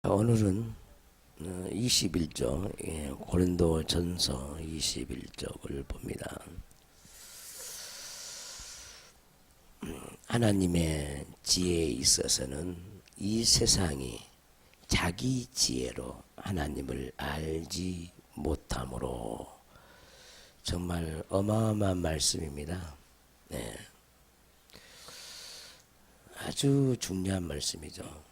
오늘은 21쪽 고린도 전서 21쪽을 봅니다. 하나님의 지혜에 있어서는 이 세상이 자기 지혜로 하나님을 알지 못하므로, 정말 어마어마한 말씀입니다. 네. 아주 중요한 말씀이죠.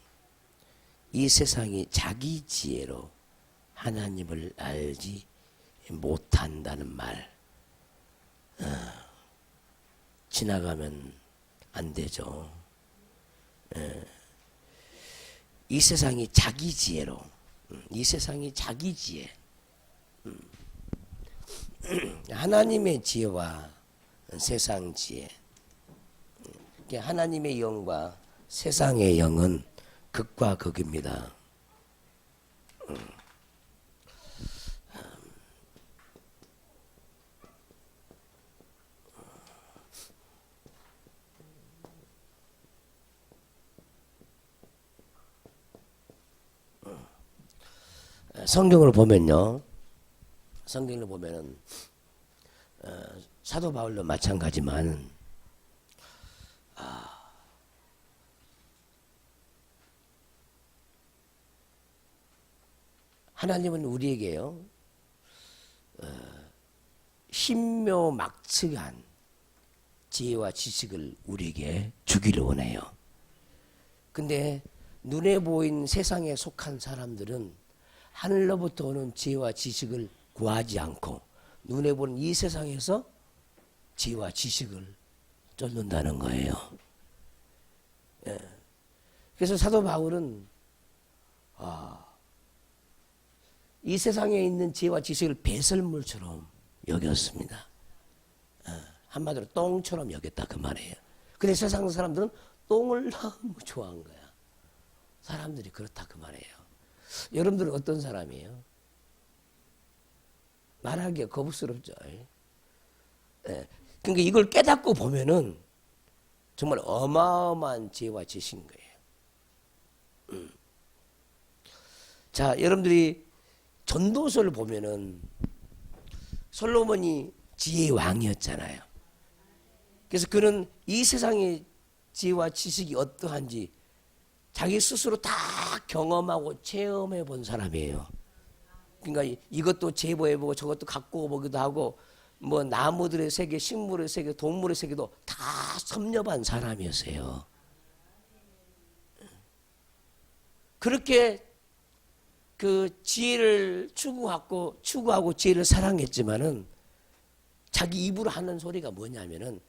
이 세상이 자기 지혜로 하나님을 알지 못한다는 말, 지나가면 안 되죠. 이 세상이 자기 지혜로, 이 세상이 자기 지혜, 하나님의 지혜와 세상 지혜, 하나님의 영과 세상의 영은 극과 극입니다. 성경을 보면요, 성경을 보면은 사도 바울도 마찬가지만 하나님은 우리에게요, 신묘막측한 지혜와 지식을 우리에게 주기를 원해요. 근데 눈에 보인 세상에 속한 사람들은 하늘로부터 오는 지혜와 지식을 구하지 않고 눈에 보는 이 세상에서 지혜와 지식을 쫓는다는 거예요. 그래서 사도 바울은 이 세상에 있는 지혜와 지식을 배설물처럼 여겼습니다. 한마디로 똥처럼 여겼다 그 말이에요. 근데 세상 사람들은 똥을 너무 좋아한 거야. 사람들이 그렇다 그 말이에요. 여러분들은 어떤 사람이에요? 말하기가 거북스럽죠. 그러니까 이걸 깨닫고 보면은 정말 어마어마한 지혜와 지식인 거예요. 자, 여러분들이 전도서를 보면은 솔로몬이 지혜의 왕이었잖아요. 그래서 그는 이 세상의 지혜와 지식이 어떠한지 자기 스스로 다 경험하고 체험해 본 사람이에요. 그러니까 이것도 제보해보고 저것도 갖고 오기도 하고, 뭐 나무들의 세계, 식물의 세계, 동물의 세계도 다 섭렵한 사람이었어요. 그렇게 그 지혜를 추구하고 지혜를 사랑했지만은 자기 입으로 하는 소리가 뭐냐면은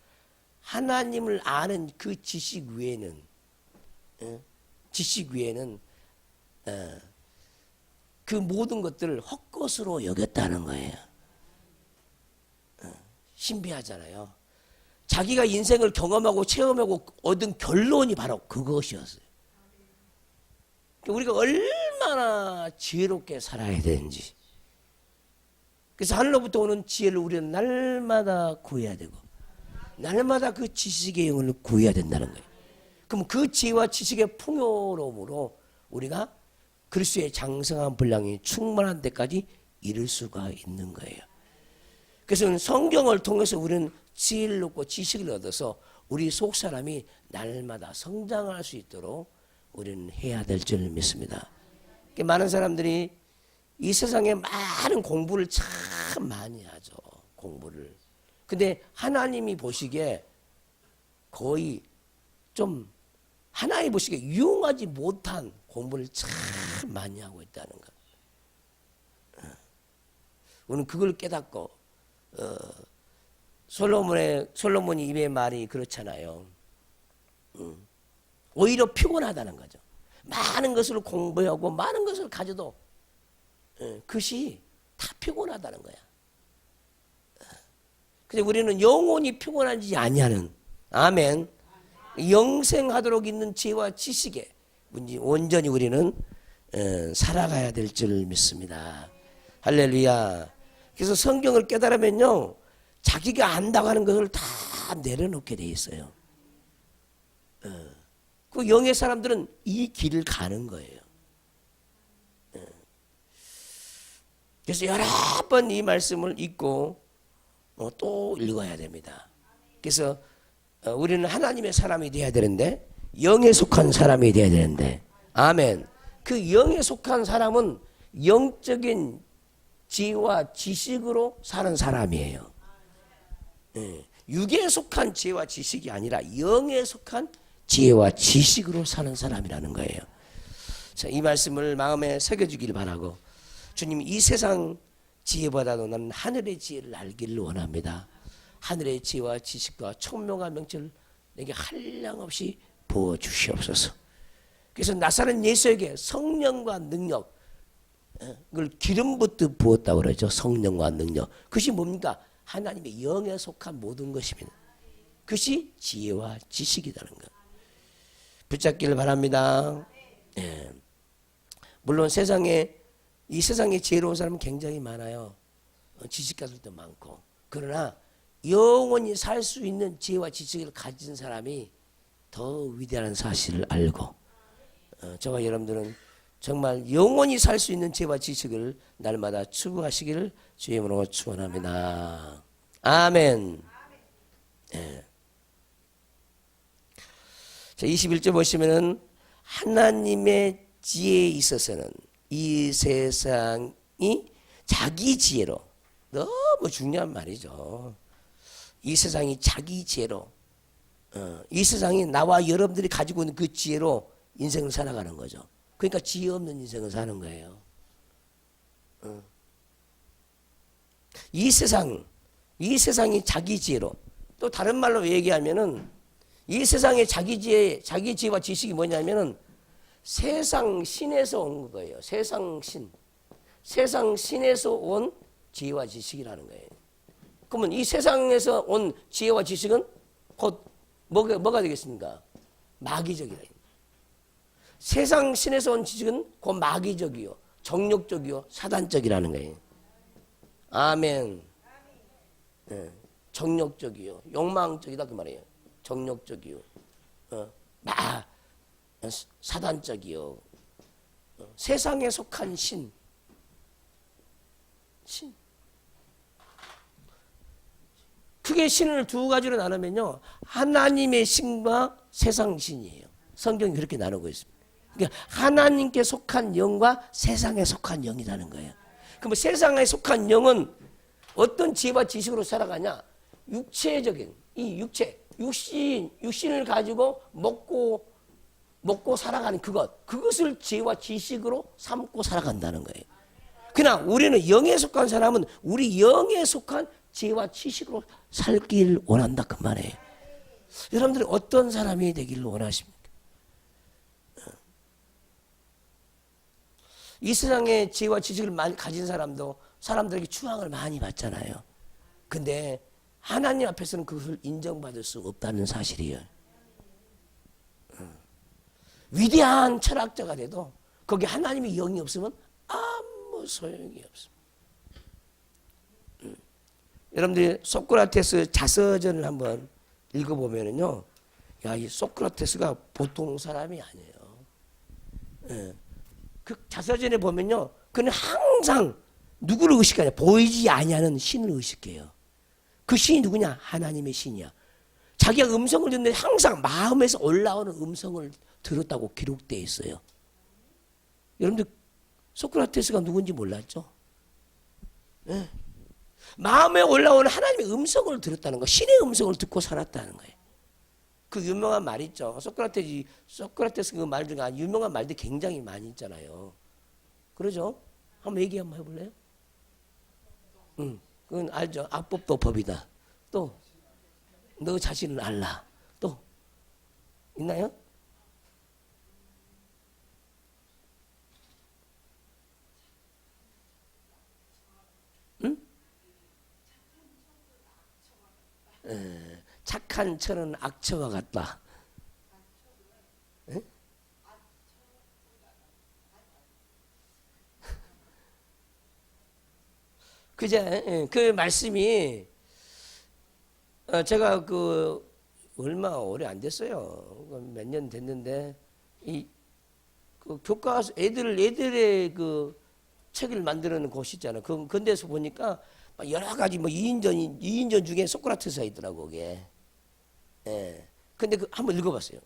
하나님을 아는 그 지식 외에는 그 모든 것들을 헛것으로 여겼다는 거예요. 신비하잖아요. 자기가 인생을 경험하고 체험하고 얻은 결론이 바로 그것이었어요. 우리가 얼마나 지혜롭게 살아야 되는지. 그래서 하늘로부터 오는 지혜를 우리는 날마다 구해야 되고, 날마다 그 지식의 영을 구해야 된다는 거예요. 그럼 그 지혜와 지식의 풍요로움으로 우리가 그리스도의 장성한 분량이 충만한 데까지 이를 수가 있는 거예요. 그래서 성경을 통해서 우리는 지혜를 얻고 지식을 얻어서 우리 속사람이 날마다 성장할 수 있도록 우리는 해야 될 줄 믿습니다. 많은 사람들이 이 세상에 많은 공부를 참 많이 하죠. 공부를. 근데 하나님이 보시기에 거의 좀, 하나님이 보시기에 유용하지 못한 공부를 참 많이 하고 있다는 것. 우리는 그걸 깨닫고, 솔로몬이 입의 말이 그렇잖아요. 오히려 피곤하다는 거죠. 많은 것을 공부하고 많은 것을 가져도 그것이 다 피곤하다는 거야. 근데 우리는 영혼이 피곤하지 아니하는, 아멘, 영생하도록 있는 지혜와 지식에 온전히 우리는 살아가야 될 줄 믿습니다. 할렐루야. 그래서 성경을 깨달으면요, 자기가 안다고 하는 것을 다 내려놓게 돼 있어요. 그 영의 사람들은 이 길을 가는 거예요. 그래서 여러 번 이 말씀을 읽고 또 읽어야 됩니다. 그래서 우리는 하나님의 사람이 되어야 되는데 영에 속한 사람이 되어야 되는데 아멘. 그 영에 속한 사람은 영적인 지혜와 지식으로 사는 사람이에요. 육에 속한 지혜와 지식이 아니라 영에 속한 지혜와 지식으로 사는 사람이라는 거예요. 자, 이 말씀을 마음에 새겨주길 바라고 주님 이 세상 지혜보다도 나는 하늘의 지혜를 알기를 원합니다. 하늘의 지혜와 지식과 총명한 명철을 내게 한량없이 부어주시옵소서. 그래서 나사렛 예수에게 성령과 능력 그걸 기름 붓듯 부었다고 그러죠. 성령과 능력. 그것이 뭡니까? 하나님의 영에 속한 모든 것입니다. 그것이 지혜와 지식이라는 것. 붙잡기를 바랍니다. 예. 물론 이 세상에 지혜로운 사람은 굉장히 많아요. 지식가들도 많고. 그러나 영원히 살 수 있는 지혜와 지식을 가진 사람이 더 위대한 사실을 알고 저와 여러분들은 정말 영원히 살 수 있는 지혜와 지식을 날마다 추구하시기를 주의 이름으로 축원합니다. 아멘. 예. 자, 21절 보시면은 하나님의 지혜에 있어서는 이 세상이 자기 지혜로 너무 중요한 말이죠. 이 세상이 자기 지혜로 이 세상이 나와 여러분들이 가지고 있는 그 지혜로 인생을 살아가는 거죠. 그러니까 지혜 없는 인생을 사는 거예요. 이 세상이 자기 지혜로 또 다른 말로 얘기하면은 이 세상의 자기 지혜와 지식이 뭐냐면은 세상 신에서 온 거예요. 세상 신에서 온 지혜와 지식이라는 거예요. 그러면 이 세상에서 온 지혜와 지식은 곧 뭐가 되겠습니까? 마귀적이다. 세상 신에서 온 지식은 곧 마귀적이요, 정욕적이요, 사단적이라는 거예요. 아멘. 네. 정욕적이요, 욕망적이다 그 말이에요. 정욕적이요, 사단적이요, 세상에 속한 신. 크게 신을 두 가지로 나누면요, 하나님의 신과 세상 신이에요. 성경이 그렇게 나누고 있습니다. 그러니까 하나님께 속한 영과 세상에 속한 영이라는 거예요. 그럼 세상에 속한 영은 어떤 지혜와 지식으로 살아가냐? 육체적인 이 육신을 가지고 먹고 살아가는 그것을 지혜와 지식으로 삼고 살아간다는 거예요. 그러나 우리는 영에 속한 사람은 우리 영에 속한 지혜와 지식으로 살길 원한다 그 말이에요. 여러분들이 어떤 사람이 되기를 원하십니까? 이 세상에 지혜와 지식을 많이 가진 사람들에게 추앙을 많이 받잖아요. 근데 하나님 앞에서는 그것을 인정받을 수 없다는 사실이에요. 위대한 철학자가 돼도 거기 하나님의 영이 없으면 아무 소용이 없습니다. 여러분들이 소크라테스 자서전을 한번 읽어보면요, 야, 이 소크라테스가 보통 사람이 아니에요. 그 자서전에 보면요, 그는 항상 누구를 의식하냐? 보이지 아니하는 신을 의식해요. 그 신이 누구냐? 하나님의 신이야. 자기가 음성을 듣는데 항상 마음에서 올라오는 음성을 들었다고 기록되어 있어요. 여러분들 소크라테스가 누군지 몰랐죠? 네. 마음에 올라오는 하나님의 음성을 들었다는 거, 신의 음성을 듣고 살았다는 거예요. 그 유명한 말 있죠. 소크라테스 그 말 중에 유명한 말들 굉장히 많이 있잖아요. 그러죠? 한번 얘기 한번 해볼래요? 그건 알죠. 악법도 법이다. 또 너 자신을 알라. 또 있나요? 응? 착한 철은 악처와 같다. 에? 그제 그 말씀이 제가 얼마 오래 안 됐어요. 몇 년 됐는데 그 교과서 애들의 책을 만드는 곳이 있잖아. 그 데서 보니까 막 여러 가지 뭐 2인전 중에 소크라테스가 있더라고, 그게. 예. 근데 그 한번 읽어봤어요.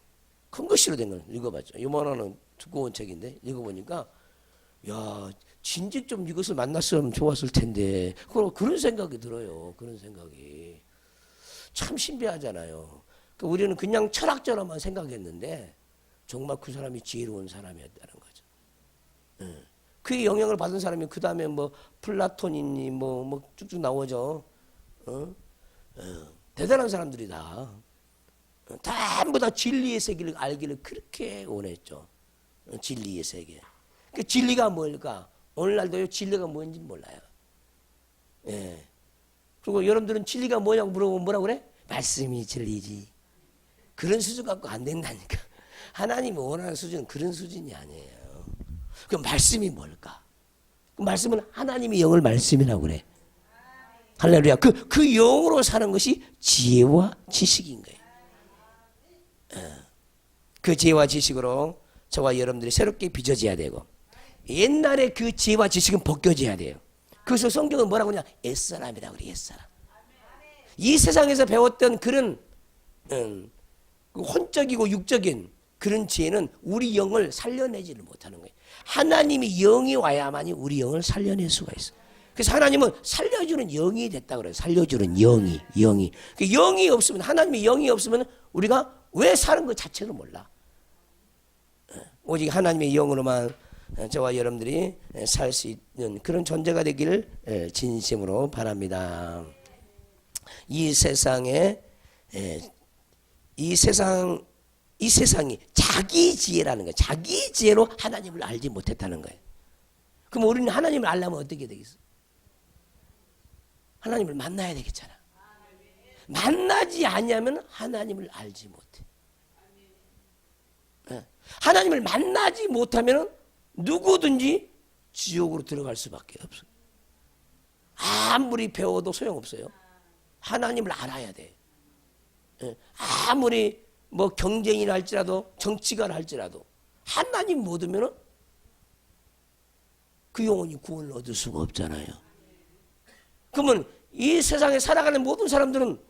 큰 글씨로 된 걸 읽어봤죠. 요만한 두꺼운 책인데 읽어보니까 야, 진즉 좀 이것을 만났으면 좋았을 텐데 그런 생각이 들어요. 그런 생각이 참 신비하잖아요. 그러니까 우리는 그냥 철학자로만 생각했는데 정말 그 사람이 지혜로운 사람이었다는 거죠. 예. 그 영향을 받은 사람이 그 다음에 뭐 플라톤이니 뭐 쭉쭉 나오죠. 대단한 사람들이다. 전부 다 진리의 세계를 알기를 그렇게 원했죠. 진리의 세계. 그 진리가 뭘까? 오늘날도요 진리가 뭔지 몰라요. 예. 그리고 여러분들은 진리가 뭐냐고 물어보면 뭐라고 그래? 말씀이 진리지. 그런 수준 갖고 안 된다니까. 하나님이 원하는 수준은 그런 수준이 아니에요. 그 말씀이 뭘까? 그 말씀은 하나님의 영을 말씀이라고 그래. 할렐루야. 그 영으로 사는 것이 지혜와 지식인 거예요. 그 지혜와 지식으로 저와 여러분들이 새롭게 빚어져야 되고 옛날에 그 지혜와 지식은 벗겨져야 돼요. 그래서 성경은 뭐라고 하냐? 옛사람이라고 그래. 옛사람. 이 세상에서 배웠던 그런 혼적이고 육적인 그런 지혜는 우리 영을 살려내지를 못하는 거예요. 하나님이 영이 와야만이 우리 영을 살려낼 수가 있어요. 그래서 하나님은 살려주는 영이 됐다 그래요. 살려주는 영이. 그 영이 없으면, 하나님의 영이 없으면 우리가 왜 사는 것 자체를 몰라. 오직 하나님의 영으로만 저와 여러분들이 살 수 있는 그런 존재가 되기를 진심으로 바랍니다. 이 세상이 자기 지혜라는 거예요. 자기 지혜로 하나님을 알지 못했다는 거예요. 그럼 우리는 하나님을 알려면 어떻게 되겠어? 하나님을 만나야 되겠잖아. 만나지 않으면 하나님을 알지 못해. 하나님을 만나지 못하면 누구든지 지옥으로 들어갈 수밖에 없어요. 아무리 배워도 소용없어요. 하나님을 알아야 돼. 아무리 뭐 경쟁이나 할지라도 정치가 할지라도 하나님 못 오면 그 영혼이 구원을 얻을 수가 없잖아요. 그러면 이 세상에 살아가는 모든 사람들은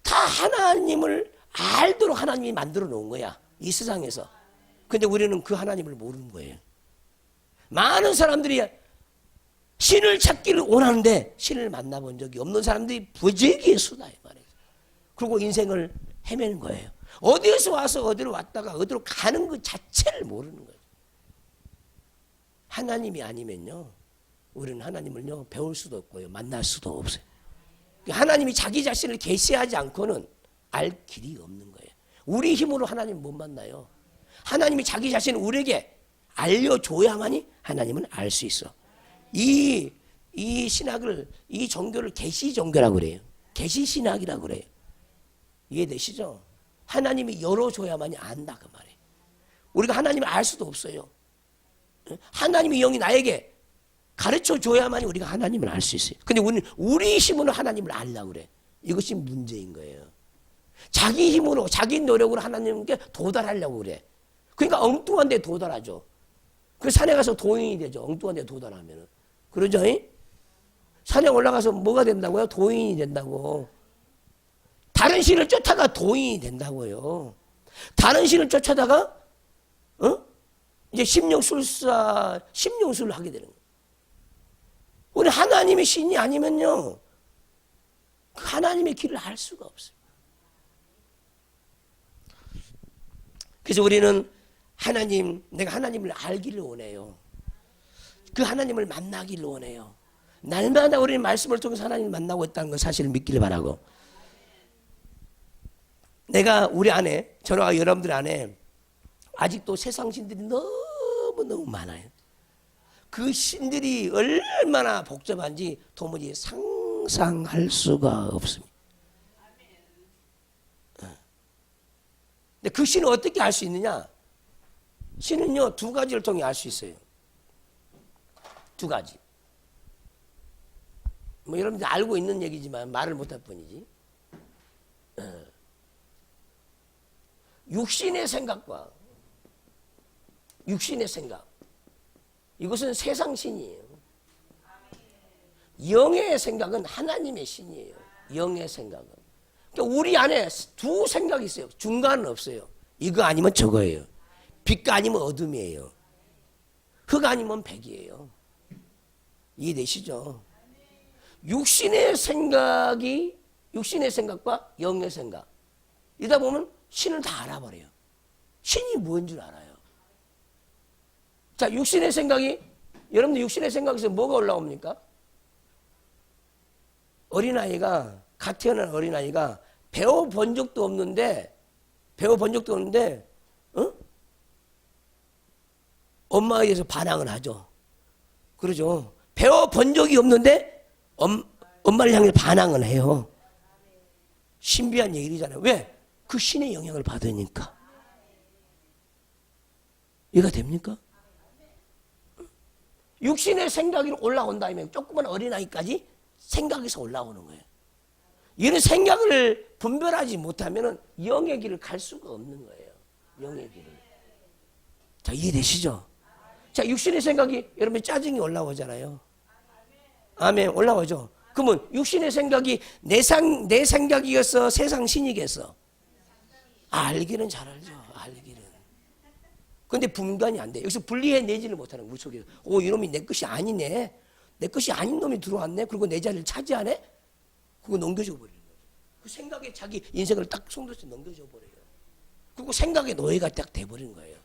다 하나님을 알도록 하나님이 만들어 놓은 거야. 이 세상에서. 근데 우리는 그 하나님을 모르는 거예요. 많은 사람들이 신을 찾기를 원하는데 신을 만나본 적이 없는 사람들이 부재기의 수다 이 말이에요. 그리고 인생을 헤매는 거예요. 어디에서 와서 어디로 왔다가 어디로 가는 것 자체를 모르는 거예요. 하나님이 아니면요 우리는 하나님을요 배울 수도 없고요 만날 수도 없어요. 하나님이 자기 자신을 계시하지 않고는 알 길이 없는 거예요. 우리 힘으로 하나님 못 만나요. 하나님이 자기 자신을 우리에게 알려줘야만이 하나님은 알 수 있어. 이 신학을, 이 종교를 계시 종교라고 그래요. 계시 신학이라고 그래요. 이해되시죠? 하나님이 열어줘야만이 안다 그 말이에요. 우리가 하나님을 알 수도 없어요. 하나님의 영이 나에게 가르쳐 줘야만이 우리가 하나님을 알 수 있어요. 근데 우리는 우리 힘으로 하나님을 알려고 그래. 이것이 문제인 거예요. 자기 힘으로, 자기 노력으로 하나님께 도달하려고 그래. 그러니까 엉뚱한 데 도달하죠. 그 산에 가서 도인이 되죠. 엉뚱한 데 도달하면. 그러죠? 산에 올라가서 뭐가 된다고요? 도인이 된다고. 다른 신을 쫓다가 도인이 된다고요. 다른 신을 쫓아다가 이제 심령술을 하게 되는 거예요. 우리 하나님의 신이 아니면요 그 하나님의 길을 알 수가 없어요. 그래서 우리는 내가 하나님을 알기를 원해요. 그 하나님을 만나기를 원해요. 날마다 우리는 말씀을 통해서 하나님을 만나고 있다는 걸 사실을 믿기를 바라고, 내가 우리 안에, 저와 여러분들 안에 아직도 세상 신들이 너무너무 많아요. 그 신들이 얼마나 복잡한지 도무지 상상할 수가 없습니다. 근데 그 신을 어떻게 알 수 있느냐? 신은요, 두 가지를 통해 알 수 있어요. 두 가지. 뭐 여러분들 알고 있는 얘기지만 말을 못할 뿐이지. 육신의 생각과 육신의 생각. 이것은 세상 신이에요. 영의 생각은 하나님의 신이에요. 영의 생각은. 그러니까 우리 안에 두 생각이 있어요. 중간은 없어요. 이거 아니면 저거예요. 빛가 아니면 어둠이에요. 흑 아니면 백이에요. 이해되시죠? 육신의 생각과 영의 생각. 이러다 보면 신을 다 알아버려요. 신이 뭔 줄 알아요. 자, 육신의 생각이, 여러분들 육신의 생각에서 뭐가 올라옵니까? 갓 태어난 어린아이가 배워본 적도 없는데, 엄마에 대해서 반항을 하죠. 그러죠. 배워본 적이 없는데, 엄마를 향해 반항을 해요. 신비한 얘기잖아요. 왜? 그 신의 영향을 받으니까. 이해가 됩니까? 육신의 생각이 올라온다면 조그만 어린아이까지 생각에서 올라오는 거예요. 이런 생각을 분별하지 못하면 영의 길을 갈 수가 없는 거예요. 영의 길을. 자, 이해되시죠? 자, 육신의 생각이 여러분 짜증이 올라오잖아요. 아멘. 올라오죠. 그러면 육신의 생각이 내 생각이겠어? 세상 신이겠어? 알기는 잘 알죠. 알기는. 근데 분간이 안 돼. 여기서 분리해내지를 못하는 우리 속에서. 이놈이 내 것이 아니네. 내 것이 아닌 놈이 들어왔네. 그리고 내 자리를 차지하네. 그거 넘겨줘 버리는 거예요. 그 생각에 자기 인생을 딱 송도서 넘겨줘 버려요. 그리고 생각의 노예가 딱 돼버리는 거예요.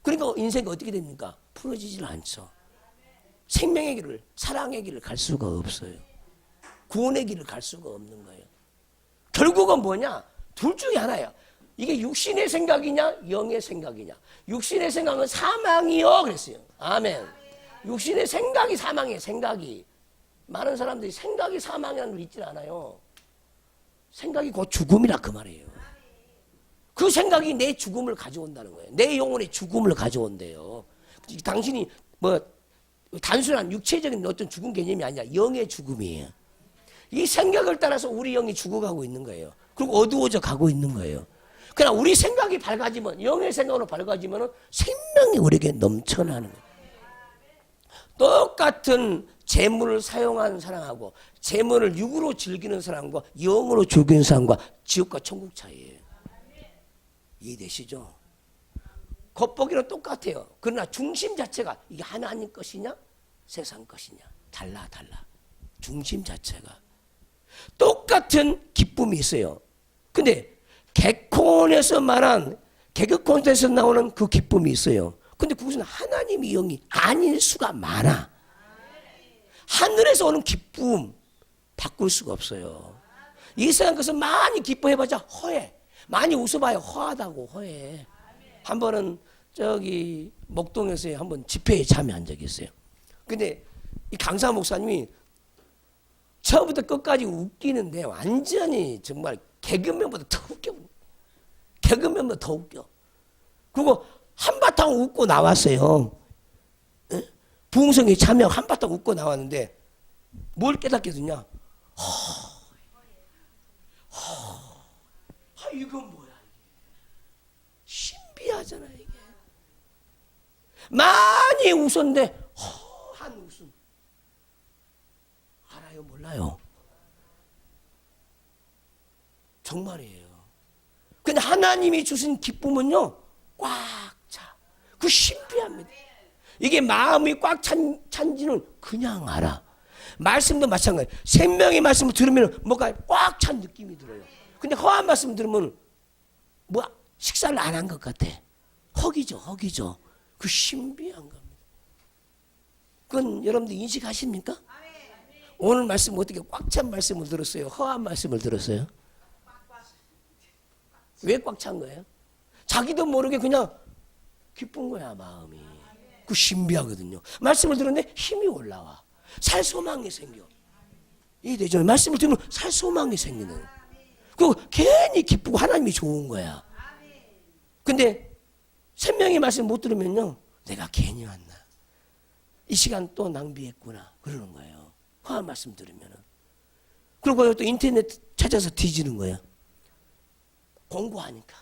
그러니까 인생이 어떻게 됩니까? 풀어지질 않죠. 생명의 길을, 사랑의 길을 갈 수가 없어요. 구원의 길을 갈 수가 없는 거예요. 결국은 뭐냐? 둘 중에 하나예요. 이게 육신의 생각이냐 영의 생각이냐. 육신의 생각은 사망이요 그랬어요. 아멘. 육신의 생각이 사망이에요. 생각이. 많은 사람들이 생각이 사망이라는 걸 잊지 않아요. 생각이 곧 죽음이라 그 말이에요. 그 생각이 내 죽음을 가져온다는 거예요. 내 영혼의 죽음을 가져온대요. 당신이 뭐 단순한 육체적인 어떤 죽음 개념이 아니라 영의 죽음이에요. 이 생각을 따라서 우리 영이 죽어가고 있는 거예요. 그리고 어두워져 가고 있는 거예요. 그러나 우리 생각이 밝아지면, 영의 생각으로 밝아지면 생명이 우리에게 넘쳐나는 거예요. 똑같은 재물을 사용하는 사람하고 재물을 육으로 즐기는 사람과 영으로 즐기는 사람과 지옥과 천국 차이예요. 이해되시죠? 겉보기는 똑같아요. 그러나 중심 자체가 이게 하나님 것이냐 세상 것이냐 달라. 중심 자체가 똑같은 기쁨이 있어요. 근데 개콘에서 말한 개그콘에서 나오는 그 기쁨이 있어요. 근데 그것은 하나님의 영이 아닐 수가 많아. 하늘에서 오는 기쁨 바꿀 수가 없어요. 이 세상 것은 많이 기뻐해봤자 허해. 많이 웃어봐야 허하다고 허해. 한 번은 저기 목동에서 한번 집회에 참여한 적이 있어요. 근데 이 강사 목사님이 처음부터 끝까지 웃기는데 완전히 정말 개그맨보다 더 웃겨. 개그맨보다 더 웃겨. 그리고 한바탕 웃고 나왔어요. 부흥성에 참여하고 한바탕 웃고 나왔는데 뭘 깨닫게 됐냐? 이건 뭐야 이게. 신비하잖아 이게. 많이 웃었는데 한 웃음. 알아요 몰라요? 정말이에요. 근데 하나님이 주신 기쁨은요 꽉 차. 그 신비합니다. 이게 마음이 꽉 찬지는 그냥 알아. 말씀도 마찬가지예요. 생명의 말씀을 들으면 뭔가 꽉 찬 느낌이 들어요. 근데 허한 말씀 들으면 뭐 식사를 안 한 것 같아. 허기죠. 그 신비한 겁니다. 그건 여러분들 인식하십니까? 오늘 말씀 어떻게 꽉 찬 말씀을 들었어요? 허한 말씀을 들었어요? 왜 꽉 찬 거예요? 자기도 모르게 그냥 기쁜 거야 마음이. 그 신비하거든요. 말씀을 들었는데 힘이 올라와. 살 소망이 생겨. 이해되죠? 말씀을 들으면 살 소망이 생기는. 그리고 괜히 기쁘고 하나님이 좋은 거야. 근데 생명의 말씀 못 들으면요. 내가 괜히 왔나. 이 시간 또 낭비했구나. 그러는 거예요. 허한 말씀 들으면은. 그리고 또 인터넷 찾아서 뒤지는 거예요. 공부하니까.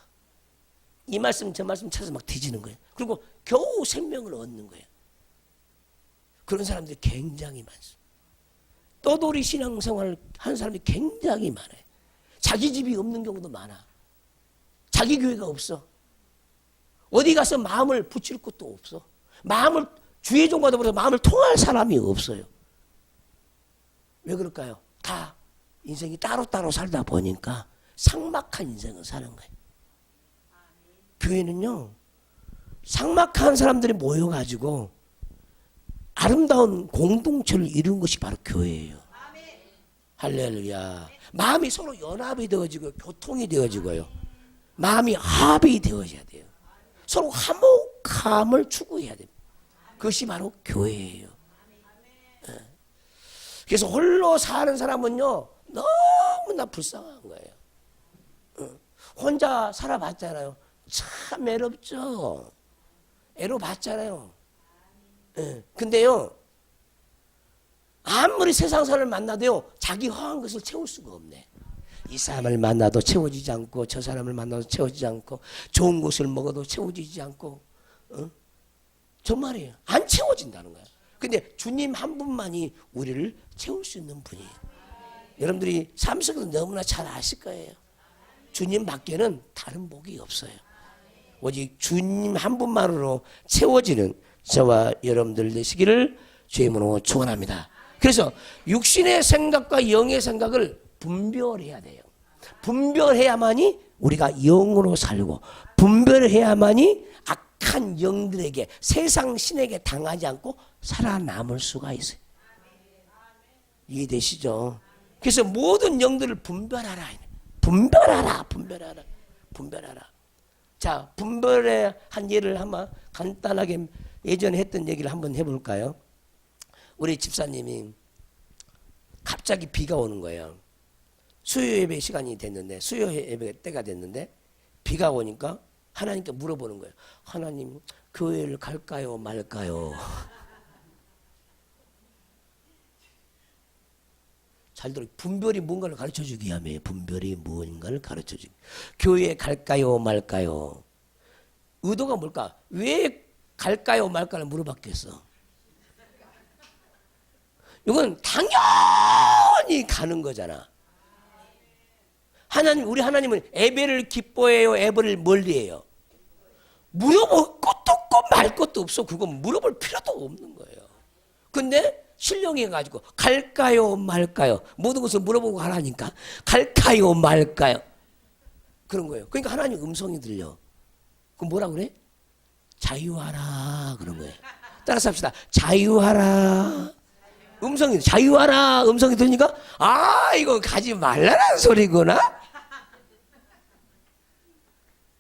이 말씀 저 말씀 찾아서 막 뒤지는 거예요. 그리고 겨우 생명을 얻는 거예요. 그런 사람들이 굉장히 많습니다. 떠돌이 신앙생활을 하는 사람이 굉장히 많아요. 자기 집이 없는 경우도 많아. 자기 교회가 없어. 어디 가서 마음을 붙일 것도 없어. 마음을 주의 종과도 그래서 마음을 통할 사람이 없어요. 왜 그럴까요? 다 인생이 따로따로 살다 보니까 삭막한 인생을 사는 거예요. 교회는요, 삭막한 사람들이 모여가지고 아름다운 공동체를 이루는 것이 바로 교회예요. 할렐루야. 마음이 서로 연합이 되어지고 교통이 되어지고요. 마음이 합이 되어져야 돼요. 서로 화목함을 추구해야 됩니다. 그것이 바로 교회예요. 그래서 홀로 사는 사람은요, 너무나 불쌍한 거예요. 혼자 살아봤잖아요. 참 외롭죠. 애로봤잖아요. 근데요, 아무리 세상 사람을 만나도요, 자기 허한 것을 채울 수가 없네. 이 사람을 만나도 채워지지 않고, 저 사람을 만나도 채워지지 않고, 좋은 것을 먹어도 채워지지 않고, 정말이에요. 안 채워진다는 거예요. 근데 주님 한 분만이 우리를 채울 수 있는 분이에요. 여러분들이 삶 속에서 너무나 잘 아실 거예요. 주님 밖에는 다른 복이 없어요. 오직 주님 한 분만으로 채워지는 저와 여러분들 되시기를 주의 이름으로 축원합니다. 그래서 육신의 생각과 영의 생각을 분별해야 돼요. 분별해야만이 우리가 영으로 살고, 분별해야만이 악한 영들에게, 세상 신에게 당하지 않고 살아남을 수가 있어요. 이해되시죠? 그래서 모든 영들을 분별하라. 분별하라. 자, 분별의 한 예를 한번 간단하게 예전에 했던 얘기를 한번 해볼까요? 우리 집사님이 갑자기 비가 오는 거예요. 수요 예배 시간이 됐는데, 수요 예배 때가 됐는데 비가 오니까 하나님께 물어보는 거예요. 하나님, 교회를 갈까요 말까요? 잘 들어. 분별이 뭔가를 가르쳐주기 위함이에요. 분별이 뭔가를 가르쳐주기. 교회에 갈까요 말까요? 의도가 뭘까? 왜 갈까요 말까를 물어봤겠어. 이건 당연히 가는 거잖아. 하나님, 우리 하나님은 예배를 기뻐해요, 예배를 멀리해요? 물어볼 것도 없고 말 것도 없어. 그건 물어볼 필요도 없는 거예요. 근데 신령해가지고 갈까요 말까요? 모든 것을 물어보고 하라니까 갈까요 말까요? 그런 거예요. 그러니까 하나님 음성이 들려. 그럼 뭐라 그래? 자유하라 그런 거예요. 따라서 합시다. 자유하라. 음성이 자유하라 음성이 들으니까 아, 이거 가지 말라는 소리구나.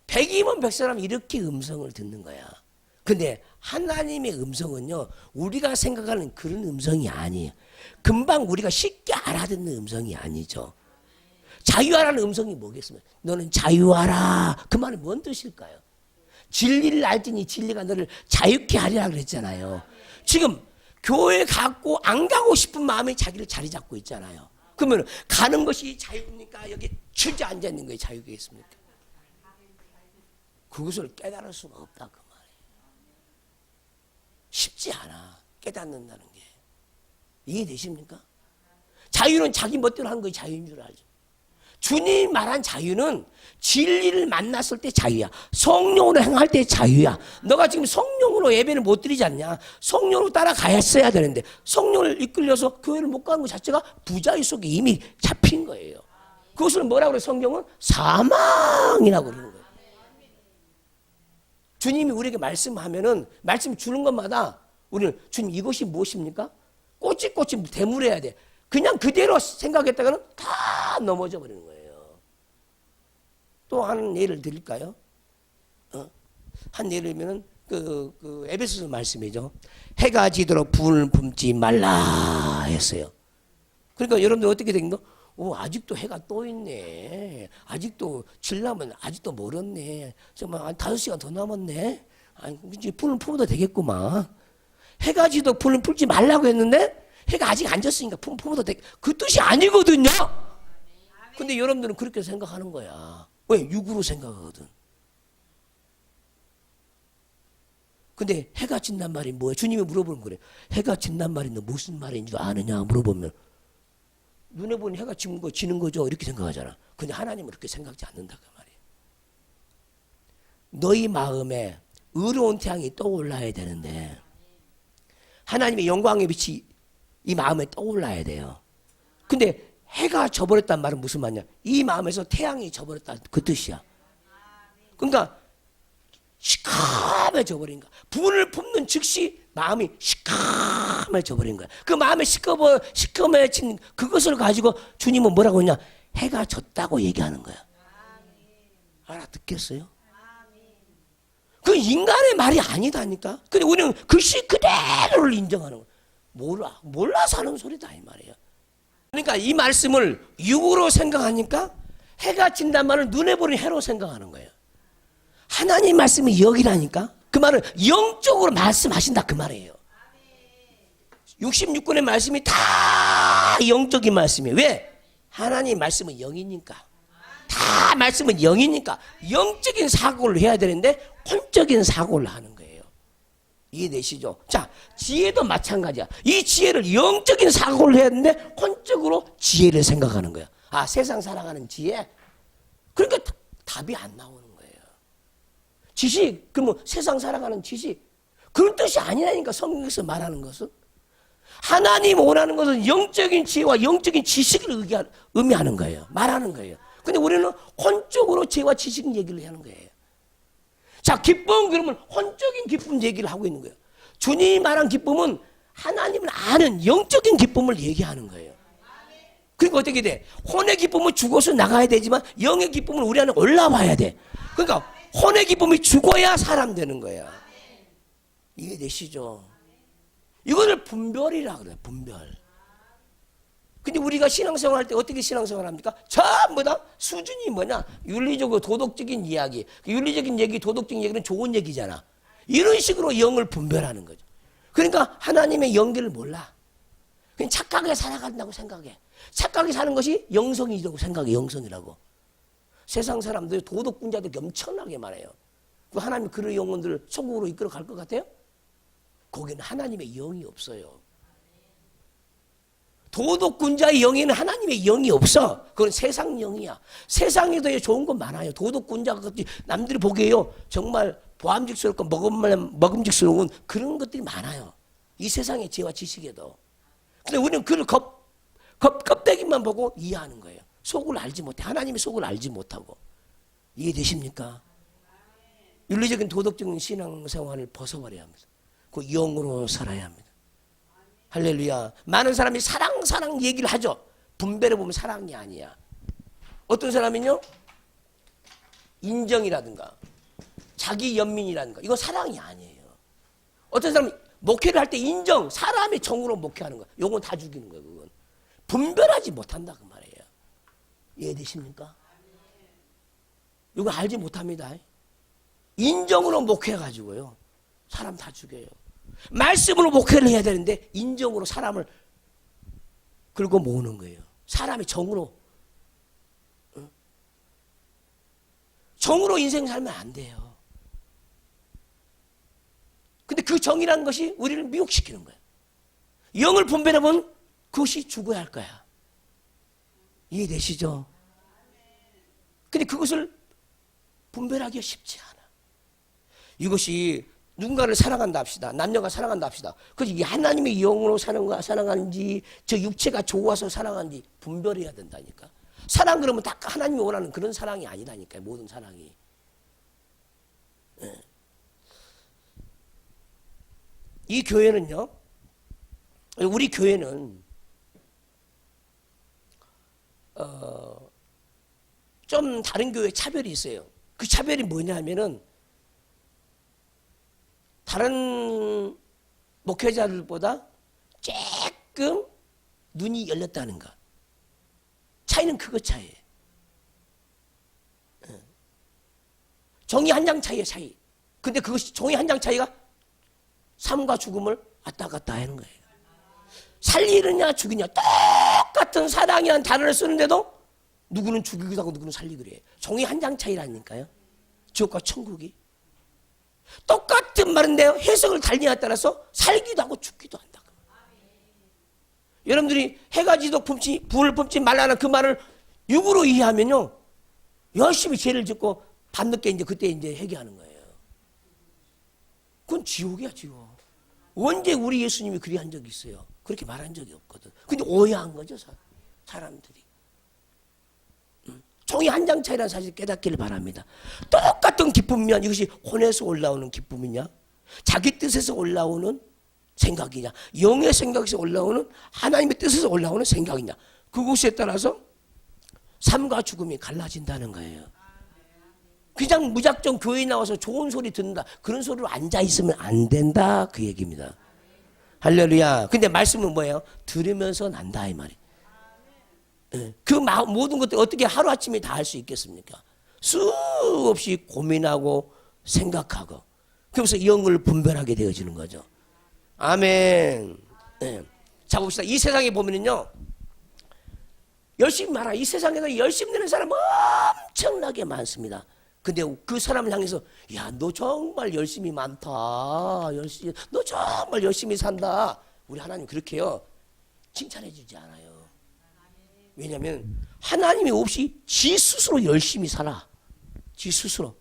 백이면 백사람 이렇게 음성을 듣는 거야. 근데 하나님의 음성은요, 우리가 생각하는 그런 음성이 아니에요. 금방 우리가 쉽게 알아듣는 음성이 아니죠. 자유하라는 음성이 뭐겠습니까? 너는 자유하라. 그 말은 뭔 뜻일까요? 진리를 알지니 진리가 너를 자유케 하리라 그랬잖아요. 지금 교회 갖고 안 가고 싶은 마음이 자기를 자리 잡고 있잖아요. 그러면 가는 것이 자유입니까? 여기 주저앉아 있는 거에 자유겠습니까? 그것을 깨달을 수가 없다 그 말이에요. 쉽지 않아 깨닫는다는 게. 이해되십니까? 자유는 자기 멋대로 하는 게 자유인 줄 알죠. 주님 말한 자유는 진리를 만났을 때 자유야. 성령으로 행할 때 자유야. 너가 지금 성령으로 예배를 못 드리지 않냐? 성령으로 따라가야 되는데 성령을 이끌려서 교회를 못 가는 것 자체가 부자유 속에 이미 잡힌 거예요. 그것을 뭐라고 그래? 성경은 사망이라고 그러는 거예요. 주님이 우리에게 말씀하면은 말씀 주는 것마다 우리는 주님 이것이 무엇입니까? 꼬치꼬치 대물해야 돼. 그냥 그대로 생각했다가는 다 넘어져 버리는 거예요. 또 한 예를 드릴까요? 한 예를면은 그 에베소서 말씀이죠. 해가 지도록 불을 품지 말라 했어요. 그러니까 여러분들 어떻게 된가? 아직도 해가 떠 있네. 아직도 질라면 아직도 멀었네. 정말 한 5시간 더 남았네. 아니, 이제 불을 품어도 되겠구만. 해가 지도록 불을 품지 말라고 했는데 해가 아직 안 졌으니까 품어도 돼. 그 뜻이 아니거든요. 근데 여러분들은 그렇게 생각하는 거야. 왜? 육으로 생각하거든. 근데 해가 진단 말이 뭐예요? 주님이 물어보는 거래. 해가 진단 말이 너 무슨 말인 줄 아느냐 물어보면 눈에 보는 해가 지는 거죠. 이렇게 생각하잖아. 근데 하나님은 그렇게 생각지 않는다 그 말이에요. 너희 마음에 의로운 태양이 떠올라야 되는데 하나님의 영광의 빛이 이 마음에 떠올라야 돼요. 근데 해가 져버렸단 말은 무슨 말이냐? 이 마음에서 태양이 져버렸다 그 뜻이야. 그러니까 시커매져 버린 거야. 분을 품는 즉시 마음이 시커매져 버린 거야. 그 마음에 시커매진 그것을 가지고 주님은 뭐라고 했냐? 해가 졌다고 얘기하는 거야. 알아듣겠어요? 그 인간의 말이 아니다니까. 근데 우리는 글씨 그대로를 인정하는 거야. 몰라서 하는 소리다 이 말이에요. 그러니까 이 말씀을 육으로 생각하니까 해가 진단 말을 눈에 보는 해로 생각하는 거예요. 하나님 말씀이 영이라니까. 그 말은 영적으로 말씀하신다 그 말이에요. 66권의 말씀이 다 영적인 말씀이에요. 왜? 하나님 말씀은 영이니까. 다 말씀은 영이니까 영적인 사고를 해야 되는데 혼적인 사고를 하는 거예요. 이해되시죠? 자, 지혜도 마찬가지야. 이 지혜를 영적인 사고를 해야 되는데 혼적으로 지혜를 생각하는 거야. 아, 세상 살아가는 지혜? 그러니까 답이 안 나오는 거예요. 지식, 그러면 세상 살아가는 지식. 그런 뜻이 아니라니까 성경에서 말하는 것은. 하나님 원하는 것은 영적인 지혜와 영적인 지식을 의미하는 거예요. 말하는 거예요. 근데 우리는 혼적으로 지혜와 지식 얘기를 하는 거예요. 자, 기쁨 그러면 혼적인 기쁨 얘기를 하고 있는 거예요. 주님이 말한 기쁨은 하나님을 아는 영적인 기쁨을 얘기하는 거예요. 그러니까 어떻게 돼? 혼의 기쁨은 죽어서 나가야 되지만 영의 기쁨은 우리 안에 올라와야 돼. 그러니까 혼의 기쁨이 죽어야 사람 되는 거야. 이해되시죠? 이거를 분별이라 그래요. 분별. 근데 우리가 신앙생활 할 때 어떻게 신앙생활 합니까? 전부 다 수준이 뭐냐? 윤리적으로 도덕적인 이야기. 윤리적인 얘기, 도덕적인 얘기는 좋은 얘기잖아. 이런 식으로 영을 분별하는 거죠. 그러니까 하나님의 영계를 몰라. 그냥 착하게 살아간다고 생각해. 착하게 사는 것이 영성이라고 생각해. 영성이라고. 세상 사람들 도덕군자들 엄청나게 말해요. 하나님 그런 영혼들을 천국으로 이끌어 갈 것 같아요? 거기는 하나님의 영이 없어요. 도덕군자의 영에는 하나님의 영이 없어. 그건 세상 영이야. 세상에도 좋은 건 많아요. 도덕군자가 남들이 보기에요 정말 보암직스럽고 먹음직스러운 그런 것들이 많아요. 이 세상의 지혜와 지식에도. 근데 우리는 그를 껍데기만 보고 이해하는 거예요. 속을 알지 못해. 하나님의 속을 알지 못하고. 이해되십니까? 윤리적인 도덕적인 신앙생활을 벗어버려야 합니다. 그 영으로 살아야 합니다. 할렐루야. 많은 사람이 사랑 얘기를 하죠. 분별해 보면 사랑이 아니야. 어떤 사람은요, 인정이라든가 자기 연민이라든가 이거 사랑이 아니에요. 어떤 사람은 목회를 할 때 인정, 사람의 정으로 목회하는 거야. 요건 다 죽이는 거예요. 그건 분별하지 못한다 그 말이에요. 이해되십니까? 이거 알지 못합니다. 인정으로 목회해가지고요 사람 다 죽여요. 말씀으로 목회를 해야 되는데 인정으로 사람을 긁어 모으는 거예요. 사람이 정으로 정으로 인생 살면 안 돼요. 근데 그 정이라는 것이 우리를 미혹시키는 거예요. 영을 분별하면 그것이 죽어야 할 거야. 이해되시죠? 근데 그것을 분별하기가 쉽지 않아. 이것이 누군가를 사랑한다 합시다. 남녀가 사랑한다 합시다. 그래서 이게 하나님의 영으로 사랑하는지 저 육체가 좋아서 사랑하는지 분별해야 된다니까. 사랑 그러면 딱 하나님이 원하는 그런 사랑이 아니라니까요. 모든 사랑이. 네. 이 교회는요. 우리 교회는 좀 다른 교회 차별이 있어요. 그 차별이 뭐냐면은 다른 목회자들보다 조금 눈이 열렸다는 것. 차이는 그것 차이예요. 종이 한 장 차이의 차이. 근데 그것이 종이 한 장 차이가 삶과 죽음을 왔다 갔다 하는 거예요. 살리느냐 죽이냐 똑같은 사랑이라는 단어를 쓰는데도 누구는 죽이기도 하고 누구는 살리기도 해요. 종이 한 장 차이라니까요. 지옥과 천국이. 똑같은 말인데요. 해석을 달리냐에 따라서 살기도 하고 죽기도 한다. 여러분들이 해가 지도록 품지 불을 품지 말라는 그 말을 육으로 이해하면요, 열심히 죄를 짓고 밤늦게 이제 그때 이제 회개하는 거예요. 그건 지옥이야, 지옥. 언제 우리 예수님이 그리 한 적이 있어요? 그렇게 말한 적이 없거든. 근데 오해한 거죠, 사람들이. 종이 한 장 차이라는 사실 깨닫기를 바랍니다. 똑같은 기쁨이면 이것이 혼에서 올라오는 기쁨이냐, 자기 뜻에서 올라오는 생각이냐, 영의 생각에서 올라오는 하나님의 뜻에서 올라오는 생각이냐, 그것에 따라서 삶과 죽음이 갈라진다는 거예요. 그냥 무작정 교회에 나와서 좋은 소리 듣는다, 그런 소리로 앉아있으면 안 된다, 그 얘기입니다. 할렐루야. 근데 말씀은 뭐예요? 들으면서 난다, 이 말이에요. 그 모든 것들 어떻게 하루아침에 다 할 수 있겠습니까? 수없이 고민하고 생각하고, 그래서 영을 분별하게 되어지는 거죠. 아멘. 자, 봅시다. 이 세상에 보면은요, 열심히 말하, 이 세상에서 열심히 되는 사람 엄청나게 많습니다. 근데 그 사람을 향해서, 야, 너 정말 열심히 많다, 너 정말 열심히 산다, 우리 하나님 그렇게 해요, 칭찬해 주지 않아요. 왜냐하면 하나님이 없이 지 스스로 열심히 살아, 지 스스로.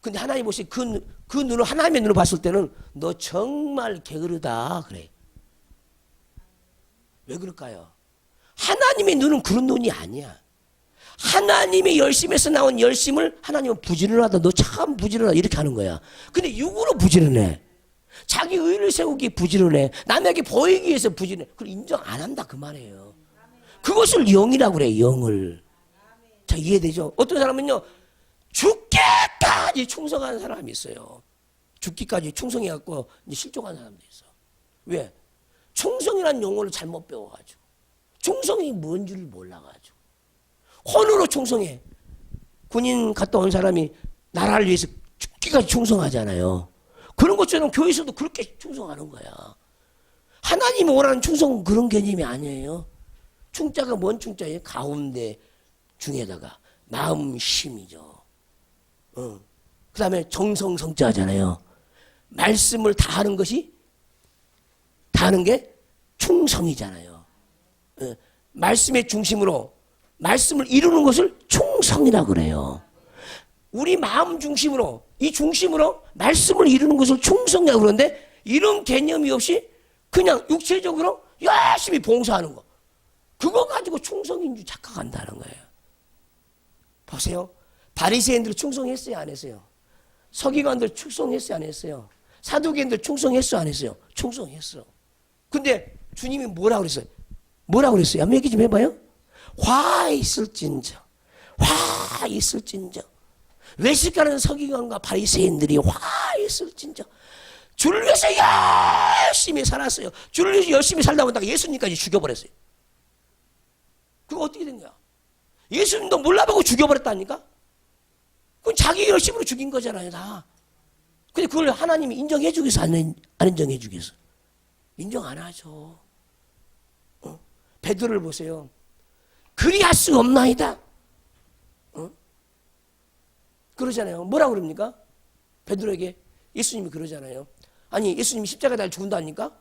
근데 하나님 없이 그 눈을, 하나님의 눈을 봤을 때는 너 정말 게으르다 그래. 왜 그럴까요? 하나님의 눈은 그런 눈이 아니야. 하나님의 열심에서 나온 열심을 하나님은 부지런하다, 너 참 부지런하다 이렇게 하는 거야. 근데 육으로 부지런해, 자기 의를 세우기 부지런해, 남에게 보이기 위해서 부지런해. 그걸 인정 안 한다, 그 말이에요. 그것을 영이라고 그래, 영을. 자, 이해되죠? 어떤 사람은요, 죽기까지 충성하는 사람이 있어요. 죽기까지 충성해갖고 이제 실종한 사람도 있어. 왜? 충성이라는 용어를 잘못 배워가지고, 충성이 뭔지를 몰라가지고 혼으로 충성해. 군인 갔다 온 사람이 나라를 위해서 죽기까지 충성하잖아요. 그런 것처럼 교회에서도 그렇게 충성하는 거야. 하나님이 원하는 충성은 그런 개념이 아니에요. 충자가 뭔 충자예요? 가운데 중에다가 마음심이죠. 그 다음에 정성성자잖아요. 말씀을 다 하는 것이, 다 하는 게 충성이잖아요. 말씀의 중심으로 말씀을 이루는 것을 충성이라고 그래요. 우리 마음 중심으로, 이 중심으로 말씀을 이루는 것을 충성이라고 그러는데, 이런 개념이 없이 그냥 육체적으로 열심히 봉사하는 거, 그거 가지고 충성인 줄 착각한다는 거예요. 보세요. 바리새인들 충성했어요, 안 했어요? 서기관들 충성했어요, 안 했어요? 사두개인들 충성했어요, 안 했어요? 충성했어. 근데 주님이 뭐라고 그랬어요? 뭐라고 그랬어요? 한번 얘기 좀 해봐요. 화 있을진저, 화 있을진저. 외식하는 서기관과 바리새인들이 화 있을진저. 주를 위해서 열심히 살았어요. 주를 위해서 열심히 살다 보다가 예수님까지 죽여버렸어요. 그거 어떻게 된 거야? 예수님도 몰라보고 죽여버렸다니까? 그건 자기 열심으로 죽인 거잖아요, 다. 근데 그걸 하나님이 인정해 주겠어, 안 인정해 주겠어? 인정 안 하죠. 베드로를 보세요. 그리할 수 없나이다. 그러잖아요. 뭐라고 그럽니까? 베드로에게 예수님이 그러잖아요. 아니, 예수님이 십자가에 달려 죽는다니까?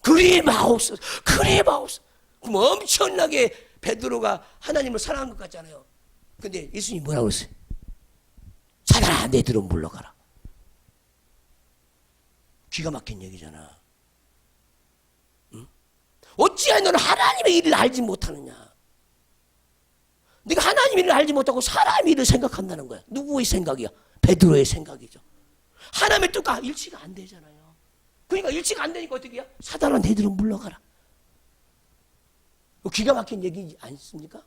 그리 마옵소서, 그리 마옵소서. 그럼 엄청나게 베드로가 하나님을 사랑한 것 같잖아요. 근데 예수님이 뭐라고 그랬어요? 사단아, 내 뒤로 물러가라. 기가 막힌 얘기잖아. 응? 어찌하여 너는 하나님의 일을 알지 못하느냐? 네가 하나님의 일을 알지 못하고 사람의 일을 생각한다는 거야. 누구의 생각이야? 베드로의 생각이죠. 하나님의 뜻과 일치가 안 되잖아요. 그러니까 일치가 안 되니까 어떻게 해야? 사단아, 내 뒤로 물러가라. 기가 막힌 얘기지 않습니까?